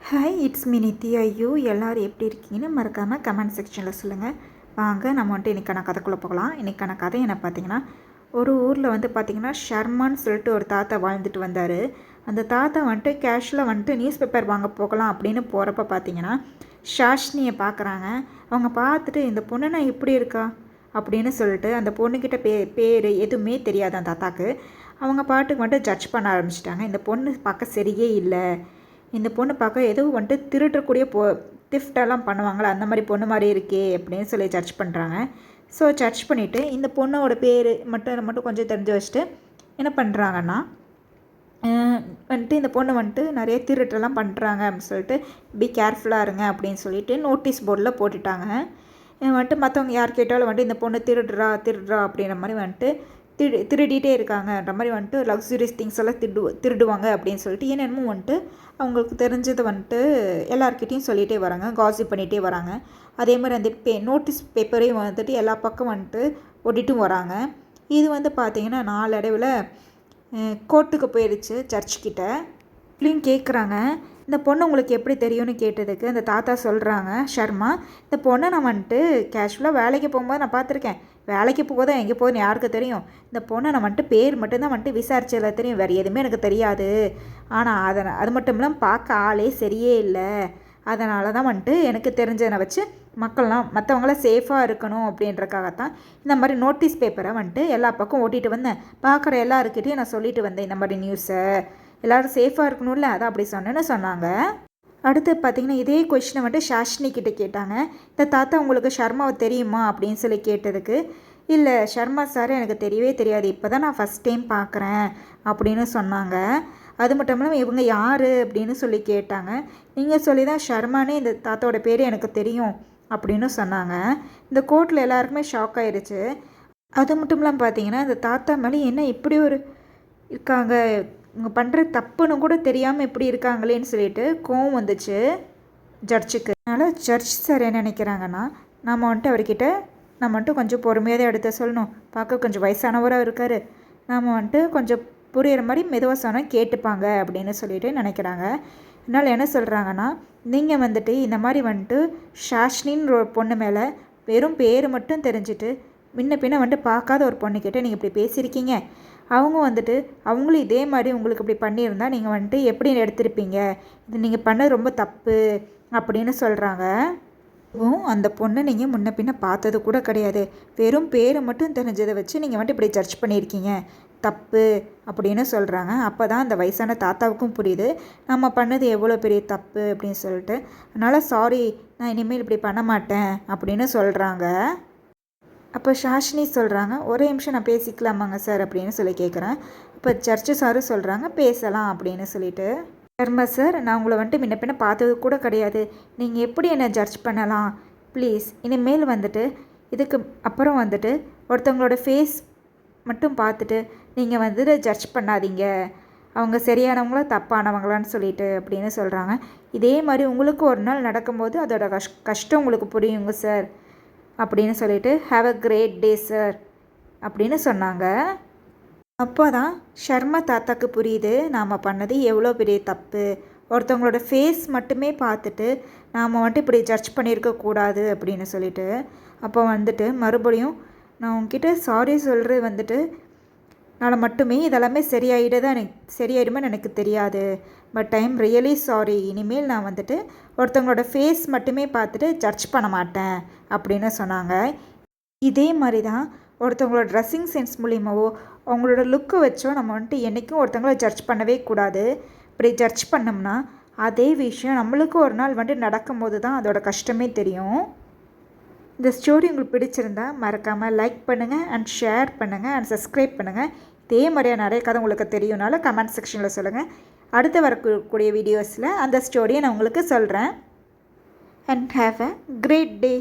Hi it's me NITI. ஐயோ எல்லோரும் எப்படி இருக்கீங்கன்னு மறக்காமல் கமெண்ட் செக்ஷனில் சொல்லுங்கள். வாங்க நம்ம வந்துட்டு இன்றைக்கான கதைக்குள்ளே போகலாம். இன்றைக்கான கதை என்ன பார்த்தீங்கன்னா, ஒரு ஊரில் வந்து பார்த்திங்கன்னா ஷர்மான்னு சொல்லிட்டு ஒரு தாத்தா வாழ்ந்துட்டு வந்தார். அந்த தாத்தா வந்துட்டு கேஷில் வந்துட்டு நியூஸ் பேப்பர் வாங்க போகலாம் அப்படின்னு போகிறப்ப பார்த்திங்கன்னா ஷாஷ்னியை பார்க்குறாங்க. அவங்க பார்த்துட்டு இந்த பொண்ணுனா இப்படி இருக்கா அப்படின்னு சொல்லிட்டு அந்த பொண்ணுக்கிட்ட பேர் எதுவுமே தெரியாது அந்த தாத்தாக்கு. அவங்க பாட்டுக்கு வந்துட்டு ஜட்ஜ் பண்ண ஆரம்பிச்சிட்டாங்க. இந்த பொண்ணு பார்க்க சரியே இல்லை, இந்த பொண்ணு பார்க்க ஏதோ வந்துட்டு திருடக்கூடிய திஃப்டெல்லாம் பண்ணுவாங்களே அந்த மாதிரி பொண்ணு மாதிரி இருக்கே அப்படின்னு சொல்லி சர்ச் பண்ணுறாங்க. ஸோ சர்ச் பண்ணிவிட்டு இந்த பொண்ணோட பேர் மட்டும் கொஞ்சம் தெரிஞ்சு வச்சுட்டு என்ன பண்ணுறாங்கன்னா வந்துட்டு இந்த பொண்ணு வந்துட்டு நிறைய திருட்டெல்லாம் பண்ணுறாங்க அப்படின்னு சொல்லிட்டு பி கேர்ஃபுல்லாக இருங்க அப்படின்னு சொல்லிட்டு நோட்டீஸ் போர்டில் போட்டுட்டாங்க. வந்துட்டு மற்றவங்க யார் கேட்டாலும் வந்துட்டு இந்த பொண்ணு திருடுறா அப்படின்ற மாதிரி வந்துட்டு திருடிட்டே இருக்காங்கன்ற மாதிரி வந்துட்டு லக்ஸுரியஸ் திங்ஸ் எல்லாம் திருடுவாங்க அப்படின்னு சொல்லிட்டு என்னென்னமோ வந்துட்டு அவங்களுக்கு தெரிஞ்சதை வந்துட்டு எல்லாருக்கிட்டையும் சொல்லிகிட்டே வராங்க, காசிப் பண்ணிகிட்டே வராங்க. அதே மாதிரி அந்த நோட்டீஸ் பேப்பரையும் வந்துட்டு எல்லா பக்கம் வந்துட்டு ஒட்டிட்டும் வராங்க. இது வந்து பார்த்திங்கன்னா நாளடைவில் கோர்ட்டுக்கு போயிடுச்சு சர்ச்சுக்கிட்ட. இப்படியும் கேட்குறாங்க, இந்த பொண்ணு உங்களுக்கு எப்படி தெரியும்னு கேட்டதுக்கு அந்த தாத்தா சொல்கிறாங்க, ஷர்மா, இந்த பொண்ணை நான் வந்துட்டு கேஷுவலாக வேலைக்கு போகும்போது நான் பார்த்துருக்கேன். வேலைக்கு போகும்போது எங்கே போகுதுன்னு யாருக்கு தெரியும்? இந்த பொண்ணை நான் வந்துட்டு பேர் மட்டும்தான் வந்துட்டு விசாரிச்சதில் தெரியும், வேறு எதுவுமே எனக்கு தெரியாது. ஆனால் அது மட்டும் இல்லாமல் பார்க்க ஆளே சரியே இல்லை. அதனால தான் வந்துட்டு எனக்கு தெரிஞ்சதை வச்சு மற்றவங்களாம் சேஃபாக இருக்கணும் அப்படின்றக்காகத்தான் இந்த மாதிரி நோட்டீஸ் பேப்பரை வந்துட்டு எல்லா பக்கம் ஓட்டிகிட்டு வந்தேன். பார்க்குற எல்லாருக்கிட்டையும் நான் சொல்லிட்டு வந்தேன் இந்த மாதிரி நியூஸை. எல்லோரும் சேஃபாக இருக்கணும்ல, அதான் அப்படி சொன்னேன்னு சொன்னாங்க. அடுத்து பார்த்திங்கன்னா இதே கொஷினை வந்துட்டு ஷாஷினி கிட்டே கேட்டாங்க. இந்த தாத்தா உங்களுக்கு ஷர்மாவை தெரியுமா அப்படின்னு சொல்லி கேட்டதுக்கு, இல்லை ஷர்மா சார் எனக்கு தெரியவே தெரியாது, இப்போ தான் நான் ஃபஸ்ட் டைம் பார்க்குறேன் அப்படின்னு சொன்னாங்க. அது மட்டும் இல்லாமல் இவங்க யார் அப்படின்னு சொல்லி கேட்டாங்க. நீங்கள் சொல்லி தான் ஷர்மானே இந்த தாத்தாவோட பேர் எனக்கு தெரியும் அப்படின்னு சொன்னாங்க. இந்த கோர்ட்டில் எல்லாருக்குமே ஷாக் ஆயிடுச்சு. அது மட்டும் இல்லாமல் பார்த்தீங்கன்னா இந்த தாத்தா மேலே என்ன இப்படி ஒரு இருக்காங்க, இவங்க பண்ணுற தப்புன்னு கூட தெரியாமல் இப்படி இருக்காங்களேன்னு சொல்லிட்டு கோவம் வந்துச்சு ஜட்ஜுக்கு. அதனால் ஜட்ஜ் சார் என்ன நினைக்கிறாங்கன்னா, நம்ம வந்துட்டு அவர்கிட்ட நம்ம வந்துட்டு கொஞ்சம் பொறுமையாக தான் எடுத்து சொல்லணும். பார்க்க கொஞ்சம் வயசானவராக இருக்கார், நம்ம வந்துட்டு கொஞ்சம் புரிகிற மாதிரி மெதுவாக சொன்னால் கேட்டுப்பாங்க அப்படின்னு சொல்லிட்டு நினைக்கிறாங்க. அதனால் என்ன சொல்கிறாங்கன்னா, நீங்கள் வந்துட்டு இந்த மாதிரி வந்துட்டு ஷாஷ்னின்னு ஒரு பொண்ணு மேலே வெறும் பேர் மட்டும் தெரிஞ்சுட்டு முன்ன பின்ன வந்துட்டு பார்க்காத ஒரு பொண்ணுக்கிட்ட நீங்கள் இப்படி பேசியிருக்கீங்க. அவங்க வந்துட்டு அவங்களும் இதே மாதிரி உங்களுக்கு இப்படி பண்ணியிருந்தால் நீங்கள் வந்துட்டு எப்படி எடுத்திருப்பீங்க? இது நீங்கள் பண்ணது ரொம்ப தப்பு அப்படின்னு சொல்கிறாங்க. அந்த பொண்ணை நீங்கள் முன்ன பின்ன பார்த்தது கூட கிடையாது, வெறும் பேரை மட்டும் தெரிஞ்சதை வச்சு நீங்கள் வந்துட்டு இப்படி ஜட்ஜ் பண்ணியிருக்கீங்க, தப்பு அப்படின்னு சொல்கிறாங்க. அப்போ தான் அந்த வயசான தாத்தாவுக்கும் புரியுது நம்ம பண்ணது எவ்வளோ பெரிய தப்பு அப்படின்னு சொல்லிட்டு. அதனால் சாரி, நான் இனிமேல் இப்படி பண்ண மாட்டேன் அப்படின்னு சொல்கிறாங்க. அப்போ ஷாஷினி சொல்கிறாங்க, ஒரே நிமிஷம் நான் பேசிக்கலாமாங்க சார் அப்படின்னு சொல்லி கேட்குறேன். இப்போ ஜட்ஜு சாரும் சொல்கிறாங்க, பேசலாம் அப்படின்னு சொல்லிட்டு. ஷர்மா சார், நான் உங்களை வந்துட்டு முன்ன பின்ன பார்த்தது கூட கிடையாது, நீங்கள் எப்படி என்னை ஜட்ஜ் பண்ணலாம்? ப்ளீஸ் இனிமேல் வந்துட்டு இதுக்கு அப்புறம் வந்துட்டு ஒருத்தவங்களோட ஃபேஸ் மட்டும் பார்த்துட்டு நீங்கள் வந்துட்டு ஜட்ஜ் பண்ணாதீங்க, அவங்க சரியானவங்களா தப்பானவங்களான்னு சொல்லிட்டு அப்படின்னு சொல்கிறாங்க. இதே மாதிரி உங்களுக்கு ஒரு நாள் நடக்கும்போது அதோட கஷ்டம் உங்களுக்கு புரியுங்க சார் அப்படின்னு சொல்லிட்டு, have a great day sir அப்படின்னு சொன்னாங்க. அப்போ தான் ஷர்மா தாத்தாக்கு புரியுது நாம் பண்ணது எவ்வளோ பெரிய தப்பு. ஒருத்தவங்களோட ஃபேஸ் மட்டுமே பார்த்துட்டு நாம் வந்துட்டு இப்படி ஜட்ஜ் பண்ணியிருக்கக்கூடாது அப்படின்னு சொல்லிட்டு. அப்போ வந்துட்டு மறுபடியும் நான் உங்ககிட்ட சாரி சொல்கிறது வந்துட்டு நான் மட்டுமே இதெல்லாமே சரியாயிடுமே எனக்கு தெரியாது, but I am really sorry. இனிமேல் நான் வந்துட்டு ஒருத்தவங்களோட ஃபேஸ் மட்டுமே பார்த்துட்டு ஜட்ஜ் பண்ண மாட்டேன் அப்படின்னு சொன்னாங்க. இதே மாதிரி தான் ஒருத்தவங்களோட ட்ரெஸ்ஸிங் சென்ஸ் மூலியமாவோ அவங்களோட லுக்கை வச்சோ நம்ம வந்துட்டு என்றைக்கும் ஒருத்தவங்கள ஜட்ஜ் பண்ணவே கூடாது. இப்படி ஜட்ஜ் பண்ணோம்னா அதே விஷயம் நம்மளுக்கு ஒரு நாள் வந்துட்டு நடக்கும்போது தான் அதோட கஷ்டமே தெரியும். இந்த ஸ்டோரி உங்களுக்கு பிடிச்சிருந்தா மறக்காமல் லைக் பண்ணுங்கள் அண்ட் ஷேர் பண்ணுங்கள் அண்ட் சப்ஸ்கிரைப் பண்ணுங்கள். இதே மாதிரியாக நிறைய கதை உங்களுக்கு தெரியும்னால கமெண்ட் செக்ஷனில் சொல்லுங்கள். அடுத்து வரக்கூடிய வீடியோஸில் அந்த ஸ்டோரியை நான் உங்களுக்கு சொல்கிறேன். And have a great day.